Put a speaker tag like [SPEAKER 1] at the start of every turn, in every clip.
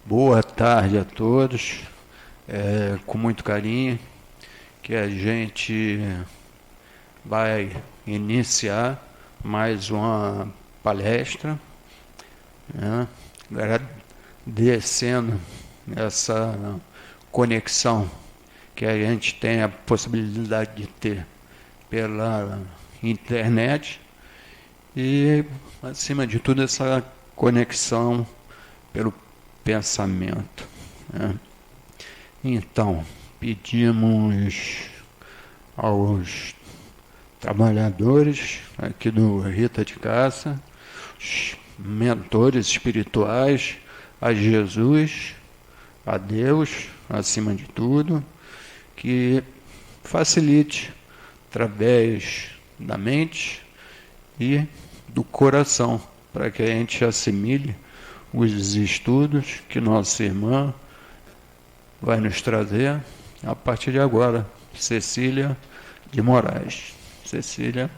[SPEAKER 1] Boa tarde a todos, com muito carinho, que a gente vai iniciar mais uma palestra, né, agradecendo essa conexão que a gente tem a possibilidade de ter pela internet e, acima de tudo, essa conexão pelo pensamento, né? Então, pedimos aos trabalhadores aqui do Rita de Cássia, os mentores espirituais, a Jesus, a Deus, acima de tudo, que facilite através da mente e do coração, para que a gente assimile os estudos que nossa irmã vai nos trazer a partir de agora. Cecília de Moraes. Cecília.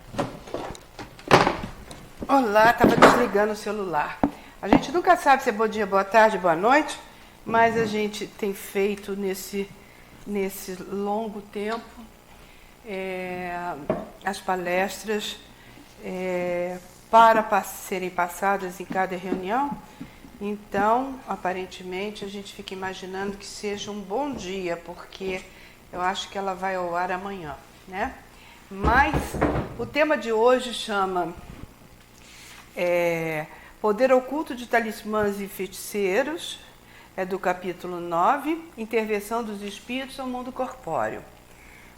[SPEAKER 2] Olá, estava desligando o celular. A gente nunca sabe se é bom dia, boa tarde, boa noite, mas a gente tem feito nesse longo tempo as palestras para serem passadas em cada reunião. Então, aparentemente, a gente fica imaginando que seja um bom dia, porque eu acho que ela vai ao ar amanhã, né? Mas o tema de hoje chama Poder Oculto de Talismãs e Feiticeiros, é do capítulo 9, Intervenção dos Espíritos ao Mundo Corpóreo.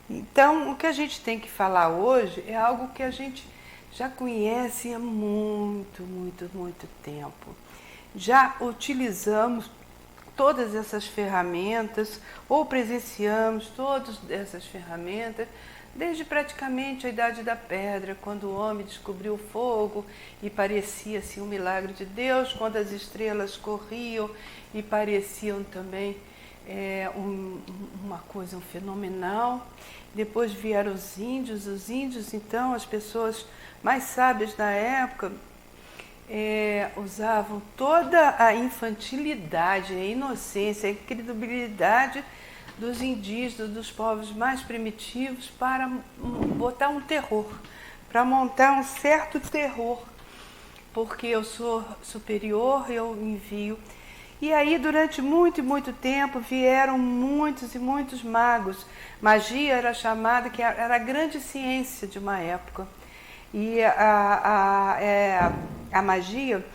[SPEAKER 2] Então, o que a gente tem que falar hoje é algo que a gente já conhece há muito tempo. Já utilizamos todas essas ferramentas, ou presenciamos todas essas ferramentas, desde praticamente a Idade da Pedra, quando o homem descobriu o fogo e parecia assim, um milagre de Deus, quando as estrelas corriam e pareciam também uma coisa fenomenal. Depois vieram os índios, então, as pessoas mais sábias da época, usavam toda a infantilidade, a inocência, a incredibilidade dos indígenas, dos povos mais primitivos, para botar um terror, para montar um certo terror, porque eu sou superior, eu envio. E aí, durante muito tempo, vieram muitos e muitos magos. Magia era chamada, que era a grande ciência de uma época. E a magia,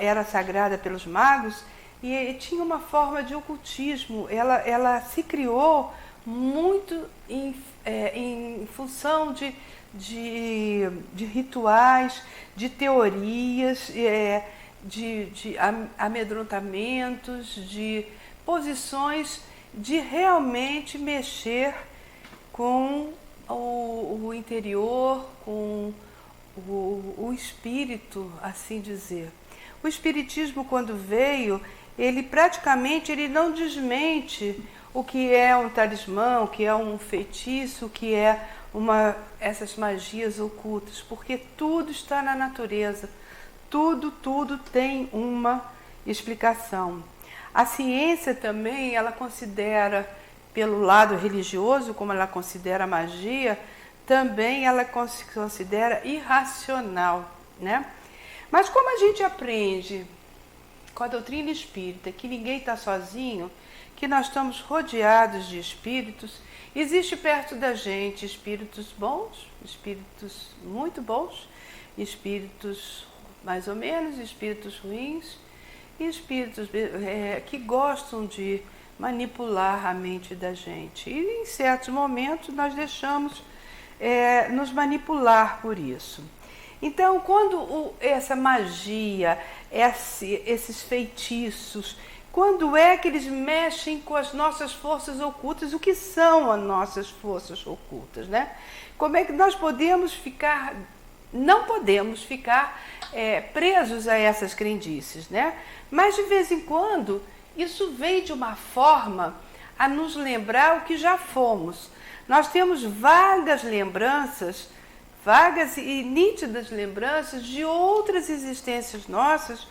[SPEAKER 2] era sagrada pelos magos e tinha uma forma de ocultismo. Ela se criou muito em função de rituais, de teorias, de amedrontamentos, de posições de realmente mexer com o interior, com o espírito, assim dizer. O espiritismo, quando veio, ele praticamente não desmente o que é um talismã, o que é um feitiço, o que é essas magias ocultas, porque tudo está na natureza, tudo tem uma explicação. A ciência também, ela considera, pelo lado religioso, como ela considera a magia, também ela considera irracional, né? Mas como a gente aprende com a doutrina espírita que ninguém está sozinho, que nós estamos rodeados de espíritos, existe perto da gente espíritos bons, espíritos muito bons, espíritos mais ou menos, espíritos ruins, e espíritos que gostam de manipular a mente da gente. E em certos momentos nós deixamos nos manipular por isso. Então, quando essa magia, esses feitiços, quando é que eles mexem com as nossas forças ocultas? O que são as nossas forças ocultas, né? Como é que nós podemos ficar... Não podemos ficar presos a essas crendices, né? Mas, de vez em quando, isso vem de uma forma a nos lembrar o que já fomos. Nós temos vagas lembranças, vagas e nítidas lembranças de outras existências nossas,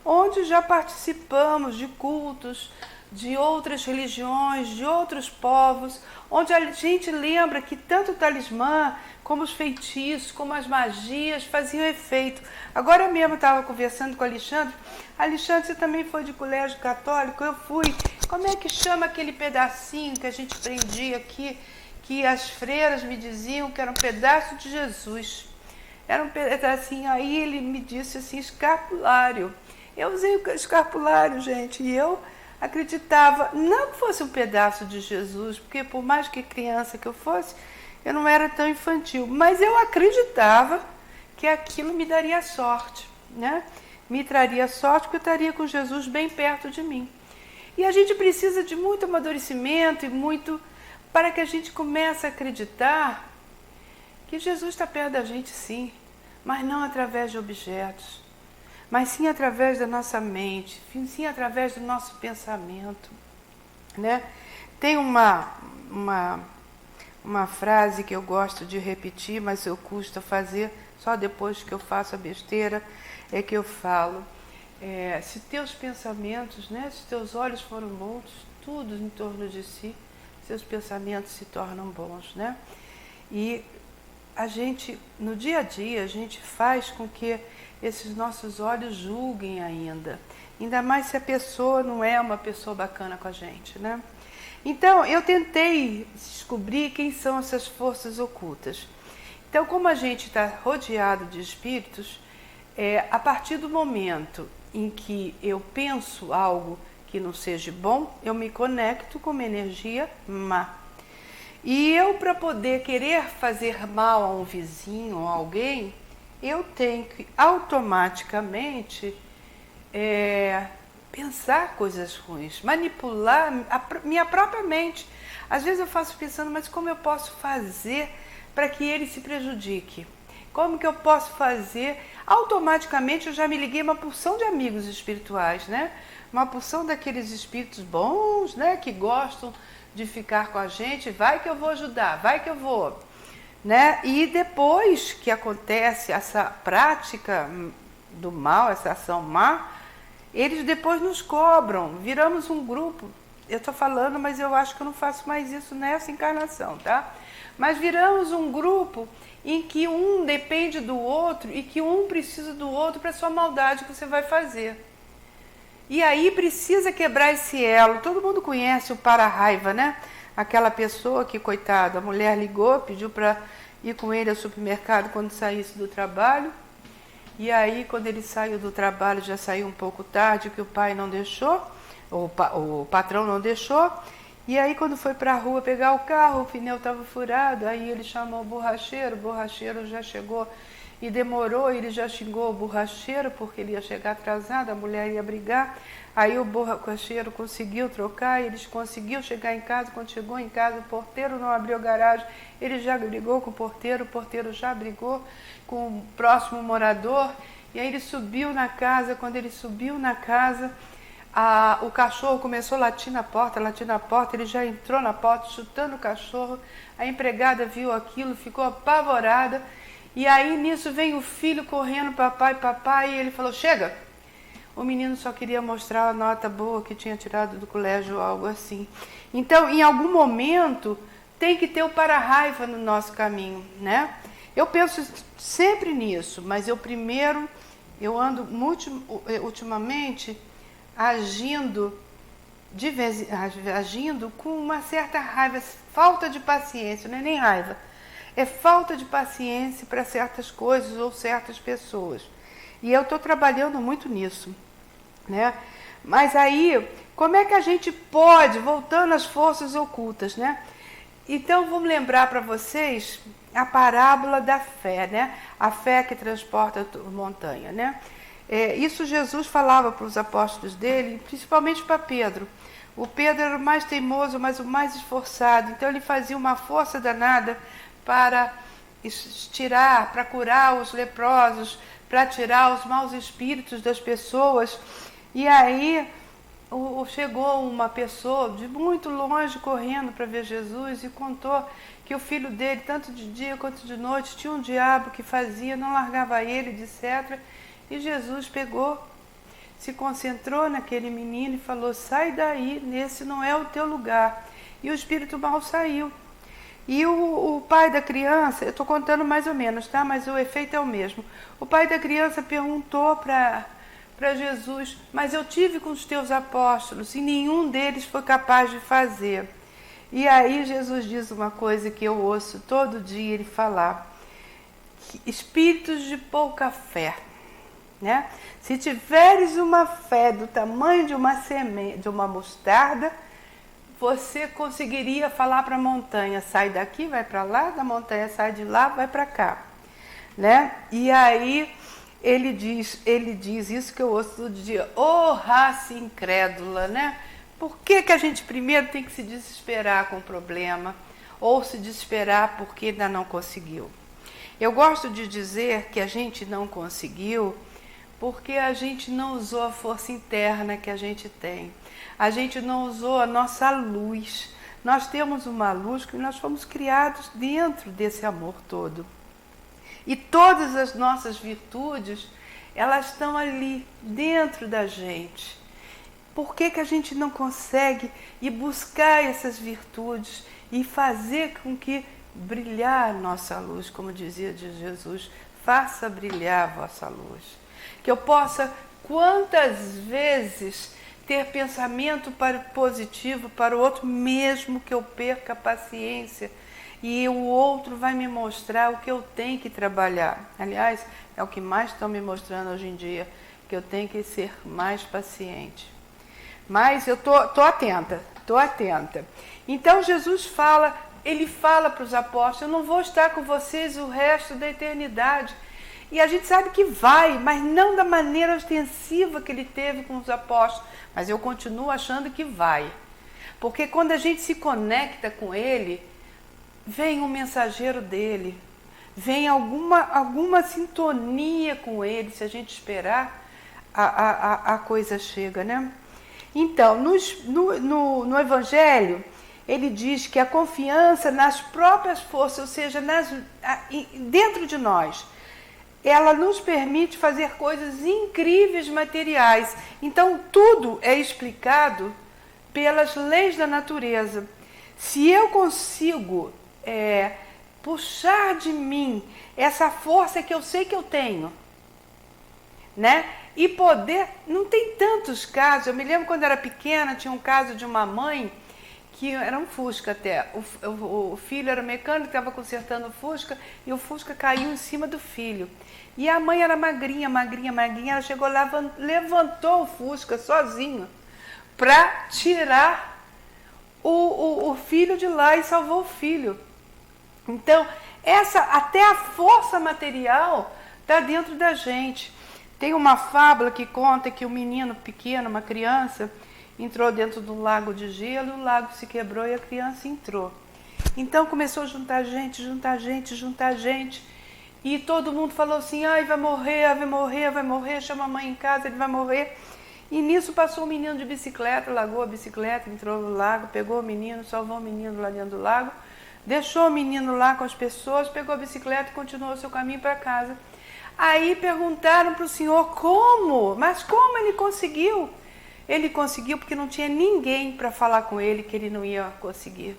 [SPEAKER 2] onde já participamos de cultos de outras religiões, de outros povos, onde a gente lembra que tanto o talismã, como os feitiços, como as magias faziam efeito. Agora mesmo eu estava conversando com o Alexandre. Alexandre, você também foi de colégio católico? Eu fui. Como é que chama aquele pedacinho que a gente prendia aqui, que as freiras me diziam que era um pedaço de Jesus? Era um pedacinho, aí ele me disse assim, escapulário. Eu usei o escapulário, gente, e eu acreditava, não que fosse um pedaço de Jesus, porque por mais que criança que eu fosse, eu não era tão infantil, mas eu acreditava que aquilo me daria sorte, né? Me traria sorte, porque eu estaria com Jesus bem perto de mim. E a gente precisa de muito amadurecimento e muito para que a gente comece a acreditar que Jesus está perto da gente, sim, mas não através de objetos, mas sim através da nossa mente, sim através do nosso pensamento, né? Tem uma frase que eu gosto de repetir, mas eu custa fazer, só depois que eu faço a besteira é que eu falo. Se teus pensamentos, né, se teus olhos foram bons, tudo em torno de si, seus pensamentos se tornam bons, né? E a gente, no dia a dia, a gente faz com que esses nossos olhos julguem ainda mais se a pessoa não é uma pessoa bacana com a gente, né? Então, eu tentei descobrir quem são essas forças ocultas. Então, como a gente está rodeado de espíritos, a partir do momento em que eu penso algo que não seja bom, eu me conecto com uma energia má. E eu, para poder querer fazer mal a um vizinho ou a alguém, eu tenho que automaticamente pensar coisas ruins, manipular minha própria mente. Às vezes eu faço pensando, mas como eu posso fazer para que ele se prejudique? Como que eu posso fazer? Automaticamente eu já me liguei a uma porção de amigos espirituais, né? Uma porção daqueles espíritos bons, né? Que gostam de ficar com a gente. Vai que eu vou ajudar, vai que eu vou, né? E depois que acontece essa prática do mal, essa ação má, eles depois nos cobram, viramos um grupo. Eu estou falando, mas eu acho que eu não faço mais isso nessa encarnação, tá? Mas viramos um grupo em que um depende do outro e que um precisa do outro para a sua maldade que você vai fazer. E aí precisa quebrar esse elo. Todo mundo conhece o para-raiva, né? Aquela pessoa que, coitada, a mulher ligou, pediu para ir com ele ao supermercado quando saísse do trabalho. E aí, quando ele saiu do trabalho, já saiu um pouco tarde, que o pai não deixou, o patrão não deixou. E aí, quando foi para a rua pegar o carro, o pneu estava furado, aí ele chamou o borracheiro já chegou e demorou, ele já xingou o borracheiro porque ele ia chegar atrasado, a mulher ia brigar. Aí o borracheiro conseguiu trocar, eles conseguiu chegar em casa. Quando chegou em casa, o porteiro não abriu a garagem, ele já brigou com o porteiro já brigou com o próximo morador. E aí ele subiu na casa. Quando ele subiu na casa, o cachorro começou a latir na porta, ele já entrou na porta chutando o cachorro. A empregada viu aquilo, ficou apavorada. E aí nisso vem o filho correndo, papai, e ele falou, chega! O menino só queria mostrar a nota boa que tinha tirado do colégio, algo assim. Então, em algum momento, tem que ter o para-raiva no nosso caminho, né? Eu penso sempre nisso, mas eu ando ultimamente agindo com uma certa raiva, falta de paciência, não é nem raiva. É falta de paciência para certas coisas ou certas pessoas. E eu estou trabalhando muito nisso, né? Mas aí, como é que a gente pode, voltando às forças ocultas, né? Então, vamos lembrar para vocês a parábola da fé, né? A fé que transporta a montanha, né? Isso Jesus falava para os apóstolos dele, principalmente para Pedro. O Pedro era o mais teimoso, mas o mais esforçado. Então, ele fazia uma força danada para tirar, para curar os leprosos, para tirar os maus espíritos das pessoas. E aí chegou uma pessoa de muito longe correndo para ver Jesus e contou que o filho dele, tanto de dia quanto de noite, tinha um diabo que fazia, não largava ele, etc. E Jesus pegou, se concentrou naquele menino e falou: sai daí, nesse não é o teu lugar. E o espírito mal saiu. E o pai da criança, eu estou contando mais ou menos, tá? Mas o efeito é o mesmo. O pai da criança perguntou para Jesus: mas eu tive com os teus apóstolos e nenhum deles foi capaz de fazer. E aí Jesus diz uma coisa que eu ouço todo dia ele falar: espíritos de pouca fé. Né? Se tiveres uma fé do tamanho de uma semente, de uma mostarda, você conseguiria falar para a montanha: sai daqui, vai para lá, da montanha sai de lá, vai para cá. Né? E aí ele diz isso que eu ouço todo dia: ô raça incrédula, né? Por que a gente primeiro tem que se desesperar com o problema, ou se desesperar porque ainda não conseguiu? Eu gosto de dizer que a gente não conseguiu porque a gente não usou a força interna que a gente tem. A gente não usou a nossa luz. Nós temos uma luz que nós fomos criados dentro desse amor todo. E todas as nossas virtudes, elas estão ali, dentro da gente. Por que a gente não consegue ir buscar essas virtudes e fazer com que brilhar a nossa luz, como dizia de Jesus: faça brilhar a vossa luz. Que eu possa, quantas vezes, ter pensamento positivo para o outro, mesmo que eu perca a paciência, e o outro vai me mostrar o que eu tenho que trabalhar. Aliás, é o que mais estão me mostrando hoje em dia, que eu tenho que ser mais paciente. Mas eu tô atenta. Então Jesus fala, ele fala para os apóstolos: eu não vou estar com vocês o resto da eternidade. E a gente sabe que vai, mas não da maneira ostensiva que ele teve com os apóstolos. Mas eu continuo achando que vai. Porque quando a gente se conecta com ele, vem um mensageiro dele, vem alguma sintonia com ele. Se a gente esperar, a coisa chega, né? Então, no Evangelho, ele diz que a confiança nas próprias forças, ou seja, dentro de nós, ela nos permite fazer coisas incríveis materiais. Então, tudo é explicado pelas leis da natureza. Se eu consigo puxar de mim essa força que eu sei que eu tenho, né? E poder, não tem tantos casos. Eu me lembro quando era pequena, tinha um caso de uma mãe que era um Fusca até. O filho era mecânico, estava consertando o Fusca e o Fusca caiu em cima do filho. E a mãe era magrinha, ela chegou lá, levantou o Fusca sozinho para tirar o filho de lá e salvou o filho. Então, até a força material está dentro da gente. Tem uma fábula que conta que um menino pequeno, uma criança, entrou dentro de um lago de gelo, o lago se quebrou e a criança entrou. Então começou a juntar gente, e todo mundo falou assim: ai, vai morrer, chama a mãe em casa, ele vai morrer. E nisso passou um menino de bicicleta, largou a bicicleta, entrou no lago, pegou o menino, salvou o menino lá dentro do lago, deixou o menino lá com as pessoas, pegou a bicicleta e continuou o seu caminho para casa. Aí perguntaram para o senhor como, mas como ele conseguiu? Ele conseguiu porque não tinha ninguém para falar com ele que ele não ia conseguir.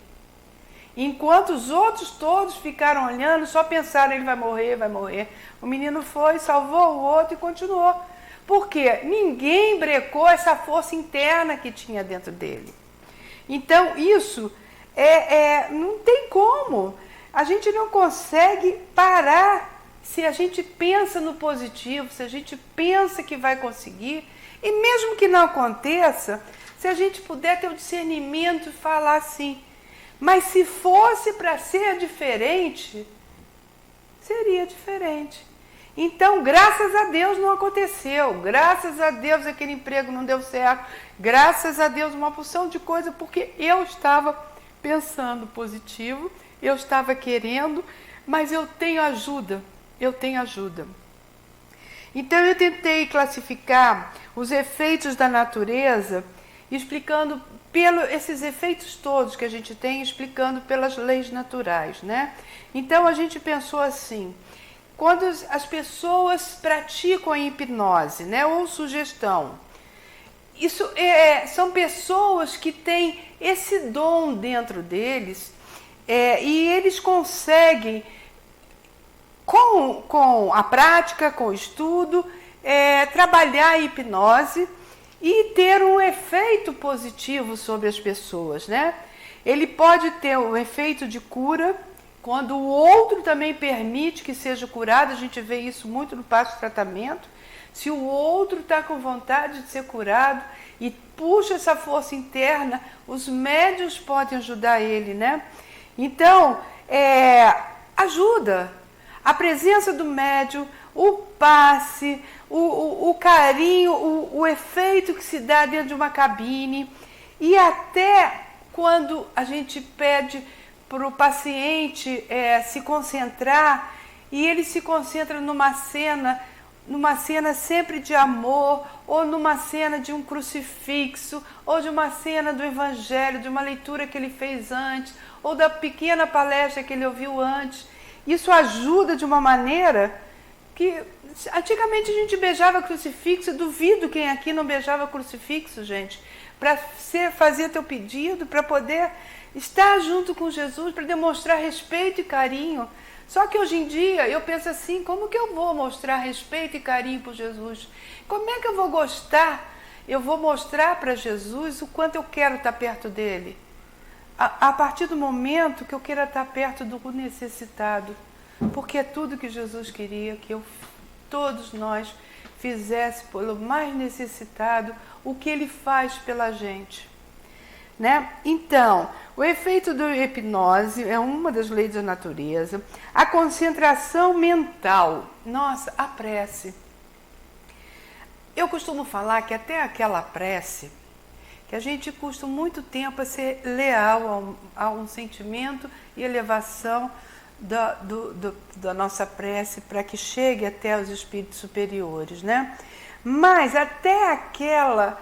[SPEAKER 2] Enquanto os outros todos ficaram olhando, só pensaram: ele vai morrer. O menino foi, salvou o outro e continuou. Por quê? Ninguém brecou essa força interna que tinha dentro dele. Então isso não tem como. A gente não consegue parar. Se a gente pensa no positivo, se a gente pensa que vai conseguir, e mesmo que não aconteça, se a gente puder ter o discernimento e falar assim: mas se fosse para ser diferente, seria diferente. Então, graças a Deus não aconteceu, graças a Deus aquele emprego não deu certo, graças a Deus uma porção de coisa, porque eu estava pensando positivo, eu estava querendo, mas eu tenho ajuda. Então eu tentei classificar os efeitos da natureza, explicando esses efeitos todos que a gente tem, explicando pelas leis naturais, né? Então a gente pensou assim: quando as pessoas praticam a hipnose, né, ou sugestão, São pessoas que têm esse dom dentro deles, e eles conseguem, com a prática, com o estudo, trabalhar a hipnose e ter um efeito positivo sobre as pessoas, né? Ele pode ter um efeito de cura, quando o outro também permite que seja curado. A gente vê isso muito no passo de tratamento. Se o outro está com vontade de ser curado e puxa essa força interna, os médiuns podem ajudar ele, né? Então, ajuda. A presença do médium, o passe, o carinho, o efeito que se dá dentro de uma cabine, e até quando a gente pede para o paciente se concentrar, e ele se concentra numa cena sempre de amor, ou numa cena de um crucifixo, ou de uma cena do evangelho, de uma leitura que ele fez antes, ou da pequena palestra que ele ouviu antes. Isso ajuda de uma maneira que antigamente a gente beijava crucifixo. Duvido quem aqui não beijava crucifixo, gente, para fazer teu pedido, para poder estar junto com Jesus, para demonstrar respeito e carinho. Só que hoje em dia eu penso assim: como que eu vou mostrar respeito e carinho por Jesus? Como é que eu vou gostar? Eu vou mostrar para Jesus o quanto eu quero estar perto dele. A partir do momento que eu queira estar perto do necessitado. Porque é tudo que Jesus queria, que todos nós fizéssemos pelo mais necessitado o que ele faz pela gente, né? Então, o efeito da hipnose é uma das leis da natureza. A concentração mental, nossa, a prece. Eu costumo falar que até aquela prece, que a gente custa muito tempo a ser leal a um sentimento e elevação da nossa prece para que chegue até os espíritos superiores, né? Mas até aquela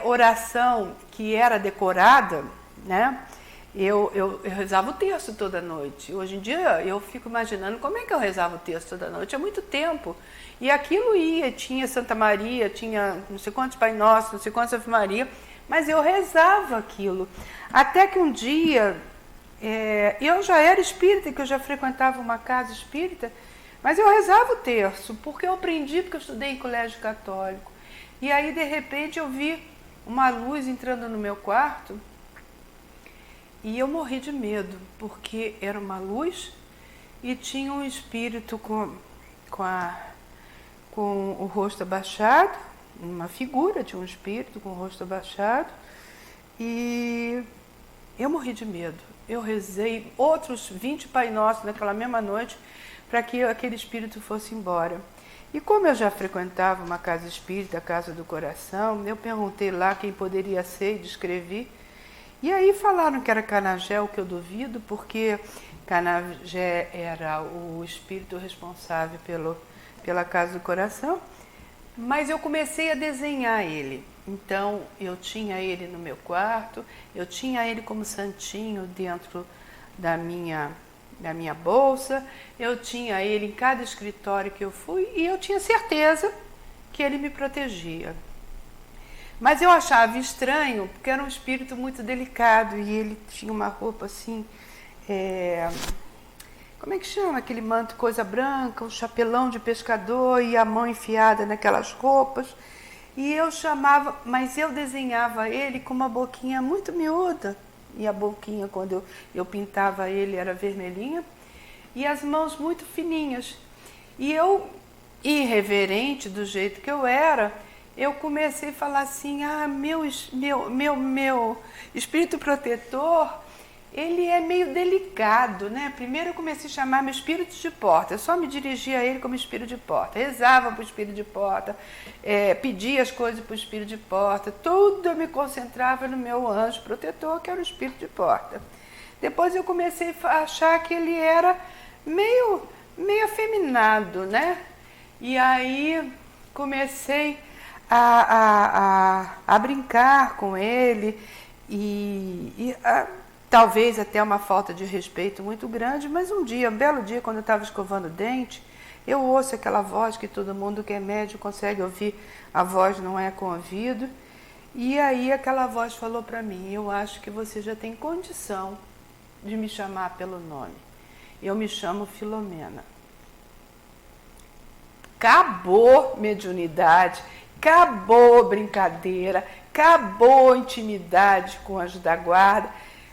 [SPEAKER 2] oração que era decorada, né? Eu rezava o texto toda noite. Hoje em dia eu fico imaginando como é que eu rezava o texto toda noite. Há muito tempo. E aquilo tinha Santa Maria, tinha não sei quantos Pai Nosso, não sei quantos Ave Maria, mas eu rezava aquilo. Até que um dia, eu já era espírita, que eu já frequentava uma casa espírita, mas eu rezava o terço, porque eu aprendi, porque eu estudei em colégio católico. E aí, de repente, eu vi uma luz entrando no meu quarto e eu morri de medo, porque era uma luz e tinha um espírito com o rosto abaixado, uma figura de um espírito com o rosto abaixado, e eu morri de medo. Eu rezei outros 20 Pai Nosso naquela mesma noite para que aquele espírito fosse embora. E como eu já frequentava uma casa espírita, a Casa do Coração, eu perguntei lá quem poderia ser e descrevi. E aí falaram que era Canagé, o que eu duvido, porque Canagé era o espírito responsável pela Casa do Coração. Mas eu comecei a desenhar ele. Então, eu tinha ele no meu quarto, eu tinha ele como santinho dentro da minha bolsa, eu tinha ele em cada escritório que eu fui e eu tinha certeza que ele me protegia. Mas eu achava estranho, porque era um espírito muito delicado e ele tinha uma roupa assim, como é que chama aquele manto, coisa branca, um chapelão de pescador e a mão enfiada naquelas roupas. E eu chamava, mas eu desenhava ele com uma boquinha muito miúda. E a boquinha, quando eu pintava ele, era vermelhinha. E as mãos muito fininhas. E eu, irreverente do jeito que eu era, eu comecei a falar assim: meu espírito protetor, ele é meio delicado, né? Primeiro eu comecei a chamar meu espírito de porta, eu só me dirigia a ele como espírito de porta, rezava para o espírito de porta, pedia as coisas para o espírito de porta, tudo eu me concentrava no meu anjo protetor, que era o espírito de porta. Depois eu comecei a achar que ele era meio afeminado, né? E aí comecei a brincar com ele talvez até uma falta de respeito muito grande, mas um belo dia, quando eu estava escovando o dente, eu ouço aquela voz que todo mundo que é médium consegue ouvir, a voz não é com ouvido, E aí aquela voz falou para mim: eu acho que você já tem condição de me chamar pelo nome. Eu me chamo Filomena. Acabou mediunidade, acabou brincadeira, acabou intimidade com o anjo da guarda.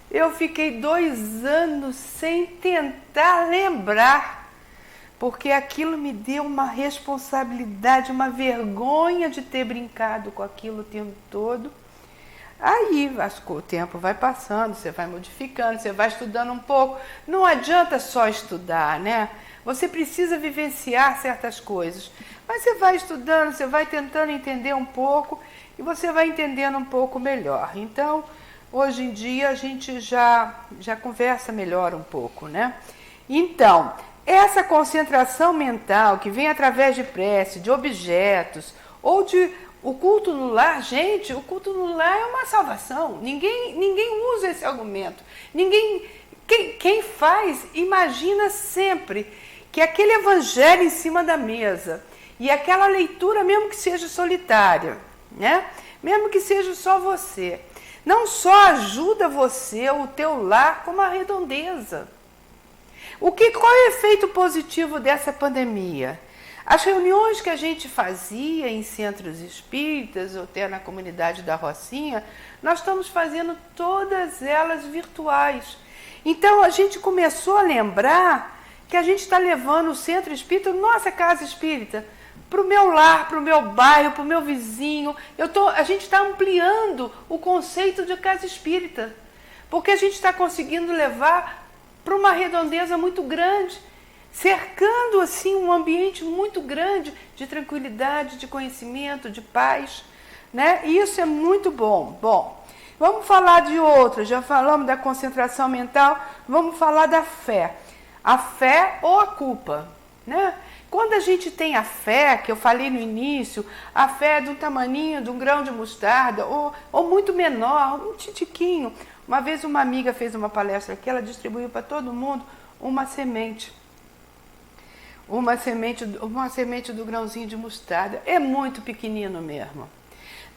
[SPEAKER 2] Eu fiquei 2 anos sem tentar lembrar, porque aquilo me deu uma responsabilidade, uma vergonha de ter brincado com aquilo o tempo todo. Aí o tempo vai passando, você vai modificando, você vai estudando um pouco. Não adianta só estudar, né? Você precisa vivenciar certas coisas. Mas você vai estudando, você vai tentando entender um pouco e você vai entendendo um pouco melhor. Então, hoje em dia a gente já conversa melhor um pouco, né? Então, essa concentração mental que vem através de prece, de objetos ou de o culto no lar, gente, o culto no lar é uma salvação. Ninguém usa esse argumento. Quem faz, imagina sempre que aquele evangelho em cima da mesa e aquela leitura, mesmo que seja solitária, né? Mesmo que seja só você, não só ajuda você, o teu lar, como a redondeza. Qual é o efeito positivo dessa pandemia? As reuniões que a gente fazia em centros espíritas, ou até na comunidade da Rocinha, nós estamos fazendo todas elas virtuais. Então a gente começou a lembrar que a gente está levando o centro espírita, nossa casa espírita, para o meu lar, para o meu bairro, para o meu vizinho. A gente está ampliando o conceito de casa espírita, porque a gente está conseguindo levar para uma redondeza muito grande, cercando assim um ambiente muito grande de tranquilidade, de conhecimento, de paz, né? E isso é muito bom. Bom, vamos falar de outra. Já falamos da concentração mental, vamos falar da fé. A fé ou a culpa, né? Quando a gente tem a fé, que eu falei no início, a fé é do tamaninho de um grão de mostarda, ou muito menor, um titiquinho. Uma vez uma amiga fez uma palestra aqui, ela distribuiu para todo mundo uma semente. Uma semente do grãozinho de mostarda. É muito pequenino mesmo,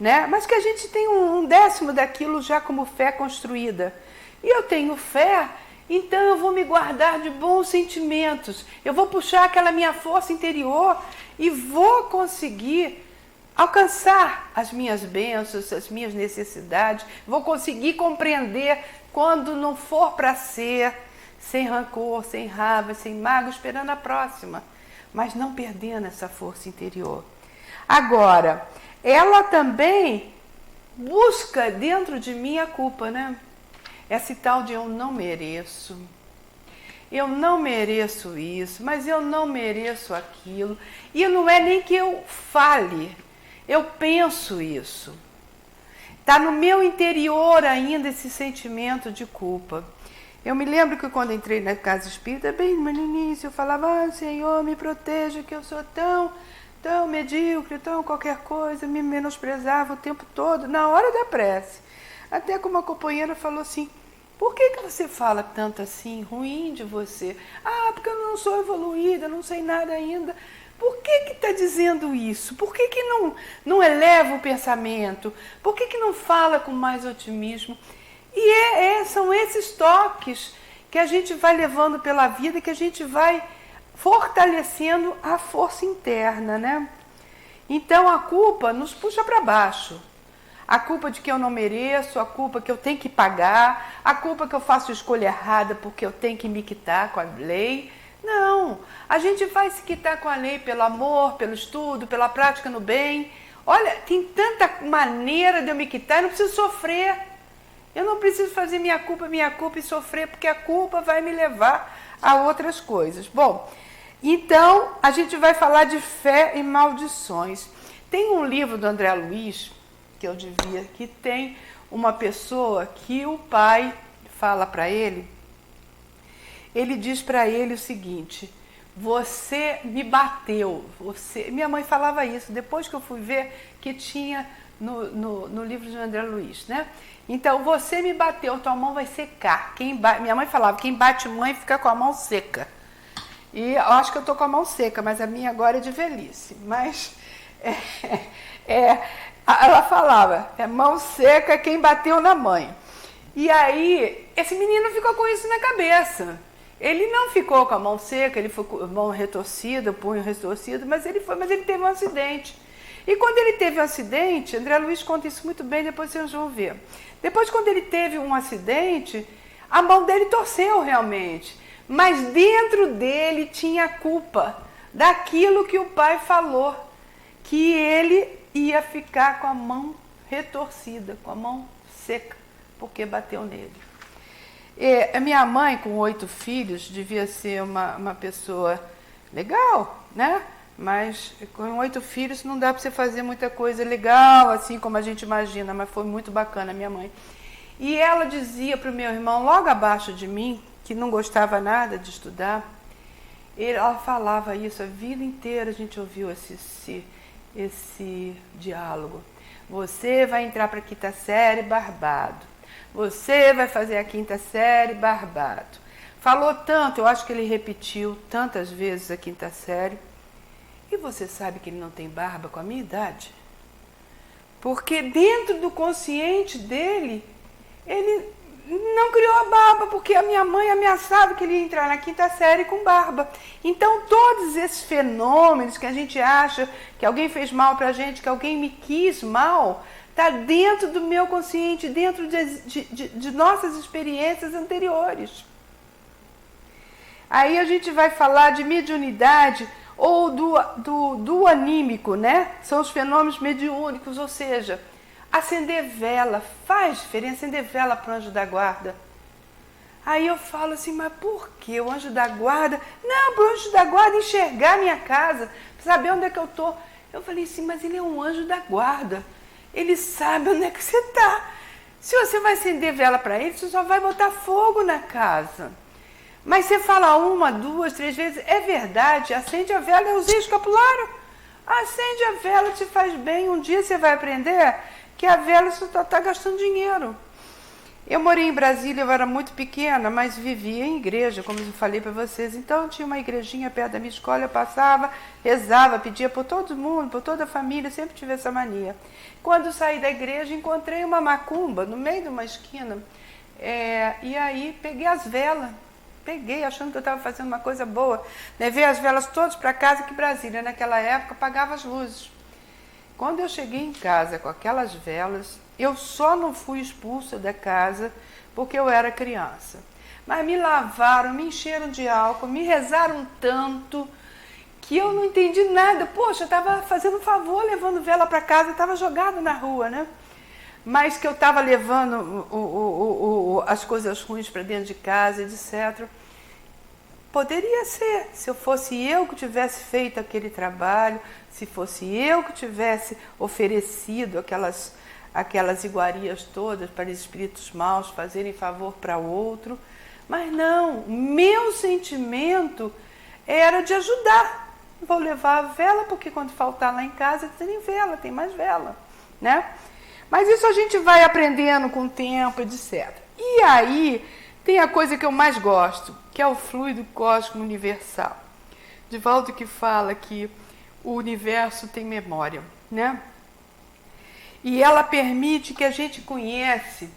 [SPEAKER 2] né? Mas que a gente tem um décimo daquilo já como fé construída. E eu tenho fé, então eu vou me guardar de bons sentimentos. Eu vou puxar aquela minha força interior e vou conseguir alcançar as minhas bênçãos, as minhas necessidades. Vou conseguir compreender quando não for para ser, sem rancor, sem raiva, sem mágoa, esperando a próxima, mas não perdendo essa força interior. Agora, ela também busca dentro de mim a culpa, né? Esse tal de eu não mereço isso, mas eu não mereço aquilo. E não é nem que eu fale, eu penso isso. Está no meu interior ainda esse sentimento de culpa. Eu me lembro que quando entrei na casa espírita, bem no início, eu falava: Senhor, me proteja, que eu sou tão medíocre, tão qualquer coisa, me menosprezava o tempo todo, na hora da prece. Até que uma companheira falou assim: por que você fala tanto assim, ruim de você? Porque eu não sou evoluída, não sei nada ainda. Por que está dizendo isso? Por que não eleva o pensamento? Por que não fala com mais otimismo? E são esses toques que a gente vai levando pela vida, que a gente vai fortalecendo a força interna, né? Então a culpa nos puxa para baixo. A culpa de que eu não mereço, a culpa que eu tenho que pagar, a culpa que eu faço escolha errada porque eu tenho que me quitar com a lei. Não, a gente vai se quitar com a lei pelo amor, pelo estudo, pela prática no bem. Olha, tem tanta maneira de eu me quitar, eu não preciso sofrer. Eu não preciso fazer minha culpa e sofrer, porque a culpa vai me levar a outras coisas. Bom, então a gente vai falar de fé e maldições. Tem um livro do André Luiz, que tem uma pessoa que o pai fala para ele, ele diz para ele o seguinte: você me bateu. Minha mãe falava isso, depois que eu fui ver que tinha no livro de André Luiz, né? Então, você me bateu, tua mão vai secar. Minha mãe falava: quem bate mãe fica com a mão seca. E eu acho que eu estou com a mão seca, mas a minha agora é de velhice. Mas Ela falava, é mão seca quem bateu na mãe. E aí, esse menino ficou com isso na cabeça. Ele não ficou com a mão seca, ele foi com a mão retorcida, o punho retorcido, mas ele teve um acidente. E quando ele teve um acidente, André Luiz conta isso muito bem, depois vocês vão ver. Depois, quando ele teve um acidente, a mão dele torceu realmente. Mas dentro dele tinha a culpa daquilo que o pai falou, que ele ia ficar com a mão retorcida, com a mão seca, porque bateu nele. A minha mãe, com 8 filhos, devia ser uma pessoa legal, né? Mas com 8 filhos não dá para você fazer muita coisa legal, assim como a gente imagina, mas foi muito bacana a minha mãe. E ela dizia para o meu irmão, logo abaixo de mim, que não gostava nada de estudar, ela falava isso a vida inteira, a gente ouviu esse diálogo. Você vai entrar para a 5ª série barbado. Você vai fazer a 5ª série barbado. Falou tanto, eu acho que ele repetiu tantas vezes a 5ª série. E você sabe que ele não tem barba com a minha idade? Porque dentro do consciente dele, ele não criou a barba, porque a minha mãe ameaçava que ele ia entrar na 5ª série com barba. Então, todos esses fenômenos que a gente acha que alguém fez mal pra gente, que alguém me quis mal, está dentro do meu consciente, dentro de nossas experiências anteriores. Aí a gente vai falar de mediunidade ou do anímico, né? São os fenômenos mediúnicos, ou seja, acender vela, faz diferença acender vela para o anjo da guarda. Aí eu falo assim, mas por que o anjo da guarda? Não, para o anjo da guarda enxergar a minha casa, saber onde é que eu estou. Eu falei assim, mas ele é um anjo da guarda. Ele sabe onde é que você está. Se você vai acender vela para ele, você só vai botar fogo na casa. Mas você fala 1, 2, 3 vezes, é verdade, acende a vela, eu usei escapulário. Acende a vela, te faz bem. Um dia você vai aprender que a vela só está gastando dinheiro. Eu morei em Brasília, eu era muito pequena, mas vivia em igreja, como eu falei para vocês. Então tinha uma igrejinha perto da minha escola, eu passava, rezava, pedia por todo mundo, por toda a família, sempre tive essa mania. Quando saí da igreja, encontrei uma macumba no meio de uma esquina, e aí peguei as velas. Peguei, achando que eu estava fazendo uma coisa boa. Levei as velas todas para casa, que Brasília, naquela época, apagava as luzes. Quando eu cheguei em casa com aquelas velas, eu só não fui expulsa da casa porque eu era criança. Mas me lavaram, me encheram de álcool, me rezaram tanto que eu não entendi nada. Poxa, eu estava fazendo um favor levando vela para casa, estava jogada na rua, né? Mas que eu estava levando as coisas ruins para dentro de casa, etc. Poderia ser, se eu fosse eu que tivesse feito aquele trabalho, se fosse eu que tivesse oferecido aquelas iguarias todas para espíritos maus fazerem favor para o outro. Mas não, meu sentimento era de ajudar. Vou levar a vela, porque quando faltar lá em casa, tem vela, tem mais vela, né? Mas isso a gente vai aprendendo com o tempo, etc. E aí tem a coisa que eu mais gosto, que é o fluido cósmico universal. Divaldo que fala que o universo tem memória, né? E ela permite que a gente conheça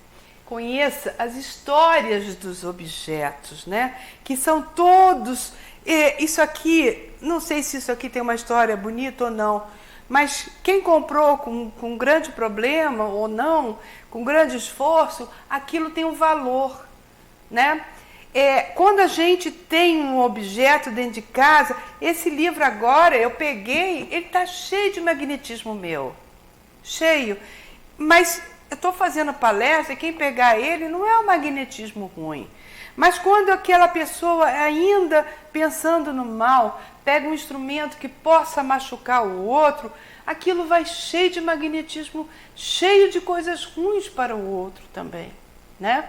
[SPEAKER 2] as histórias dos objetos, né? Que são todos... Isso aqui, não sei se isso aqui tem uma história bonita ou não, mas quem comprou com grande problema ou não, com grande esforço, aquilo tem um valor, né? Quando a gente tem um objeto dentro de casa, esse livro agora, eu peguei, ele está cheio de magnetismo meu, cheio. Mas eu estou fazendo palestra e quem pegar ele não é um magnetismo ruim. Mas quando aquela pessoa, ainda pensando no mal, pega um instrumento que possa machucar o outro, aquilo vai cheio de magnetismo, cheio de coisas ruins para o outro também, né?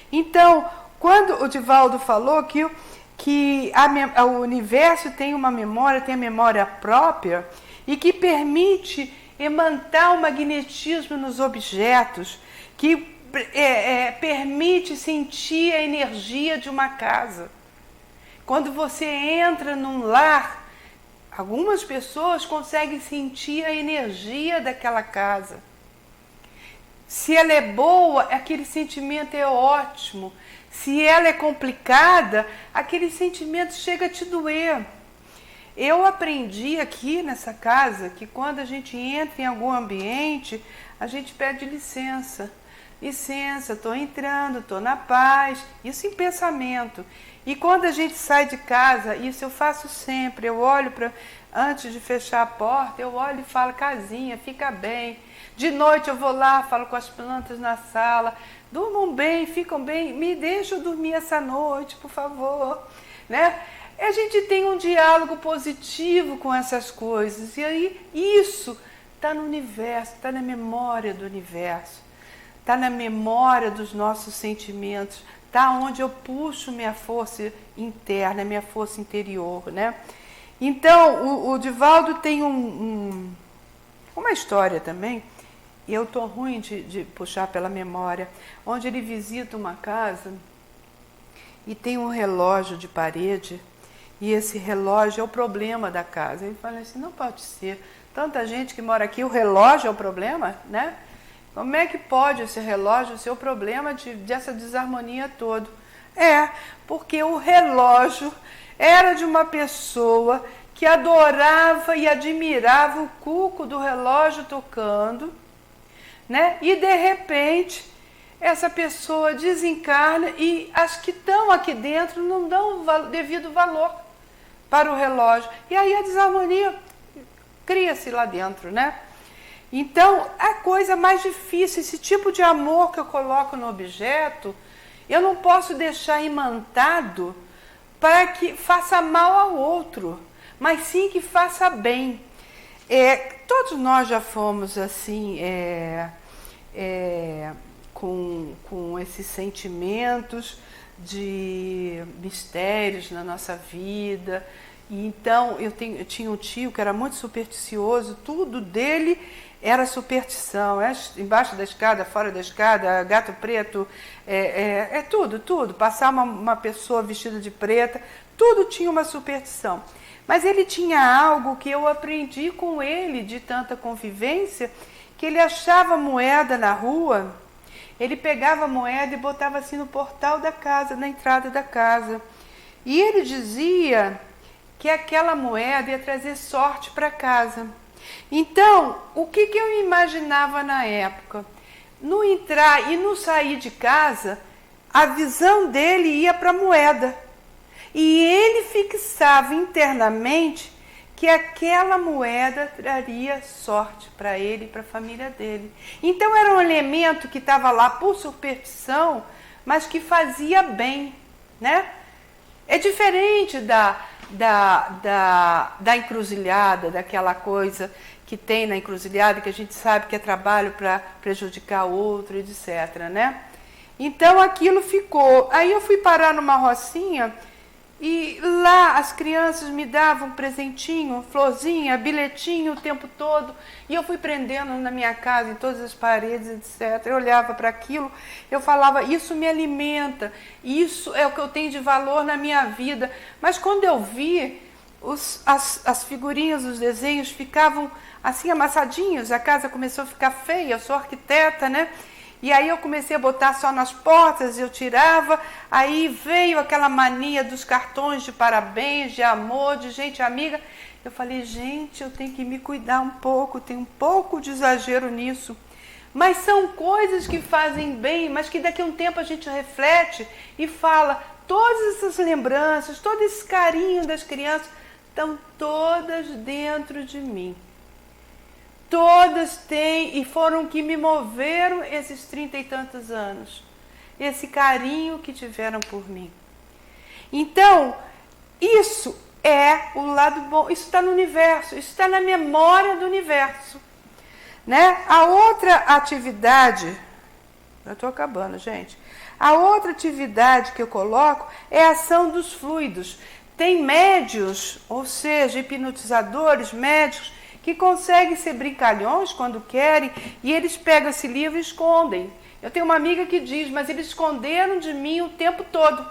[SPEAKER 2] Então, quando o Divaldo falou que o universo tem uma memória, tem a memória própria, e que permite imantar o magnetismo nos objetos, que permite sentir a energia de uma casa. Quando você entra num lar, algumas pessoas conseguem sentir a energia daquela casa. Se ela é boa, aquele sentimento é ótimo. Se ela é complicada, aquele sentimento chega a te doer. Eu aprendi aqui nessa casa que quando a gente entra em algum ambiente, a gente pede licença. Licença, estou entrando, estou na paz. Isso em pensamento. E quando a gente sai de casa, isso eu faço sempre. Eu olho para, antes de fechar a porta, eu olho e falo, casinha, fica bem. De noite eu vou lá, falo com as plantas na sala, durmam bem, ficam bem, me deixam dormir essa noite, por favor, né? A gente tem um diálogo positivo com essas coisas, e aí isso está no universo, está na memória do universo, está na memória dos nossos sentimentos, está onde eu puxo minha força interna, minha força interior, né? Então, o Divaldo tem uma história também, e eu estou ruim de puxar pela memória, onde ele visita uma casa e tem um relógio de parede, e esse relógio é o problema da casa. Ele fala assim, não pode ser, tanta gente que mora aqui, o relógio é o problema, né? Como é que pode esse relógio ser o problema dessa desarmonia toda? Porque o relógio era de uma pessoa que adorava e admirava o cuco do relógio tocando, né? E de repente essa pessoa desencarna e as que estão aqui dentro não dão o devido valor para o relógio. E aí a desarmonia cria-se lá dentro, né? Então, a coisa mais difícil, esse tipo de amor que eu coloco no objeto, eu não posso deixar imantado para que faça mal ao outro, mas sim que faça bem. Todos nós já fomos assim, com esses sentimentos de mistérios na nossa vida. E então, eu tinha um tio que era muito supersticioso, tudo dele era superstição, embaixo da escada, fora da escada, gato preto, tudo. Passar uma pessoa vestida de preta, tudo tinha uma superstição. Mas ele tinha algo que eu aprendi com ele de tanta convivência, que ele achava moeda na rua, ele pegava a moeda e botava assim no portal da casa, na entrada da casa. E ele dizia que aquela moeda ia trazer sorte para casa. Então, o que eu imaginava na época? No entrar e no sair de casa, a visão dele ia para a moeda. E ele fixava internamente que aquela moeda traria sorte para ele e para a família dele. Então, era um elemento que estava lá por superstição, mas que fazia bem, né? É diferente da encruzilhada, daquela coisa que tem na encruzilhada, que a gente sabe que é trabalho para prejudicar o outro, etc., né? Então, aquilo ficou. Aí eu fui parar numa rocinha e lá as crianças me davam um presentinho, florzinha, bilhetinho o tempo todo, e eu fui prendendo na minha casa, em todas as paredes, etc. Eu olhava para aquilo, eu falava, isso me alimenta, isso é o que eu tenho de valor na minha vida. Mas quando eu vi, as figurinhas, os desenhos ficavam assim amassadinhos, a casa começou a ficar feia, eu sou arquiteta, né? E aí eu comecei a botar só nas portas, eu tirava, aí veio aquela mania dos cartões de parabéns, de amor, de gente amiga. Eu falei, gente, eu tenho que me cuidar um pouco, tem um pouco de exagero nisso. Mas são coisas que fazem bem, mas que daqui a um tempo a gente reflete e fala, todas essas lembranças, todo esse carinho das crianças, estão todas dentro de mim. Todas têm e foram que me moveram esses 30 e tantos anos. Esse carinho que tiveram por mim. Então, isso é o lado bom. Isso está no universo, isso está na memória do universo. Né? A outra atividade, eu estou acabando, gente. A outra atividade que eu coloco é a ação dos fluidos. Tem médios, ou seja, hipnotizadores, médicos, que conseguem ser brincalhões quando querem, e eles pegam esse livro e escondem. Eu tenho uma amiga que diz, mas eles esconderam de mim o tempo todo.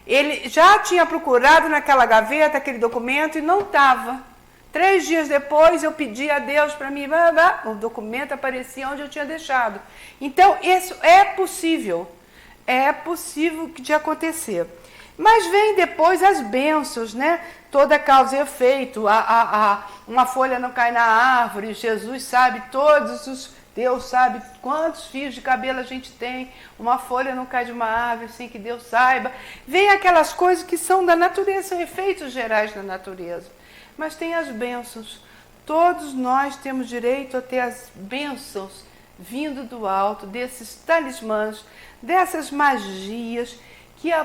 [SPEAKER 2] Ele já tinha procurado naquela gaveta aquele documento e não estava. 3 dias depois eu pedi a Deus para mim, o documento aparecia onde eu tinha deixado. Então, isso é possível de acontecer. Mas vem depois as bênçãos, né? Toda causa e efeito, uma folha não cai na árvore, Jesus sabe Deus sabe quantos fios de cabelo a gente tem, uma folha não cai de uma árvore sem que Deus saiba. Vem aquelas coisas que são da natureza, são efeitos gerais da natureza. Mas tem as bênçãos. Todos nós temos direito a ter as bênçãos vindo do alto, desses talismãs, dessas magias que a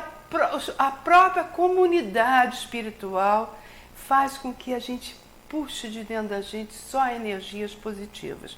[SPEAKER 2] própria comunidade espiritual faz com que a gente puxe de dentro da gente só energias positivas.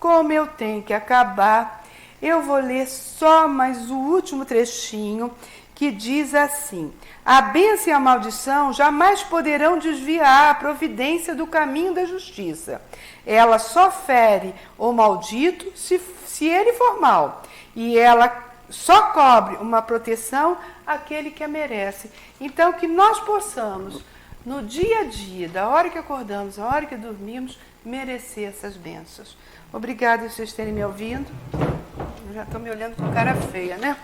[SPEAKER 2] Como eu tenho que acabar, eu vou ler só mais o último trechinho, que diz assim: a bênção e a maldição jamais poderão desviar a providência do caminho da justiça. Ela só fere o maldito se ele for mal, e ela só cobre uma proteção àquele que a merece. Então, que nós possamos, no dia a dia, da hora que acordamos, da hora que dormimos, merecer essas bênçãos. Obrigada por vocês terem me ouvindo. Eu já estou me olhando com cara feia, né?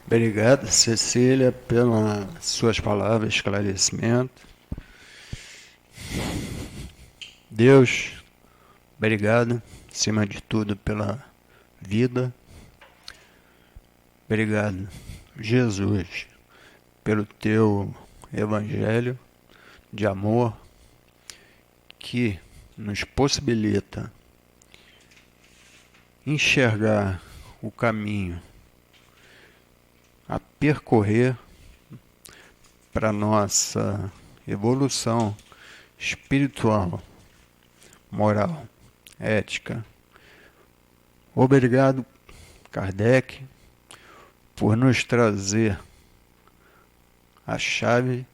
[SPEAKER 1] Obrigado, Cecília, pelas suas palavras, esclarecimento. Deus, obrigado, acima de tudo, pela vida. Obrigado, Jesus, pelo teu evangelho de amor, que nos possibilita enxergar o caminho a percorrer para nossa evolução espiritual, moral, ética. Obrigado, Kardec, por nos trazer a chave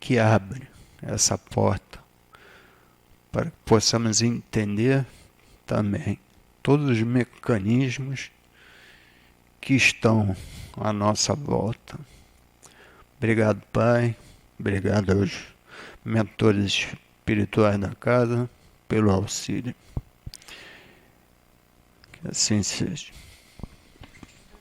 [SPEAKER 1] que abre essa porta para que possamos entender também todos os mecanismos que estão à nossa volta. Obrigado, Pai. Obrigado aos mentores espirituais da casa pelo auxílio. Que assim seja.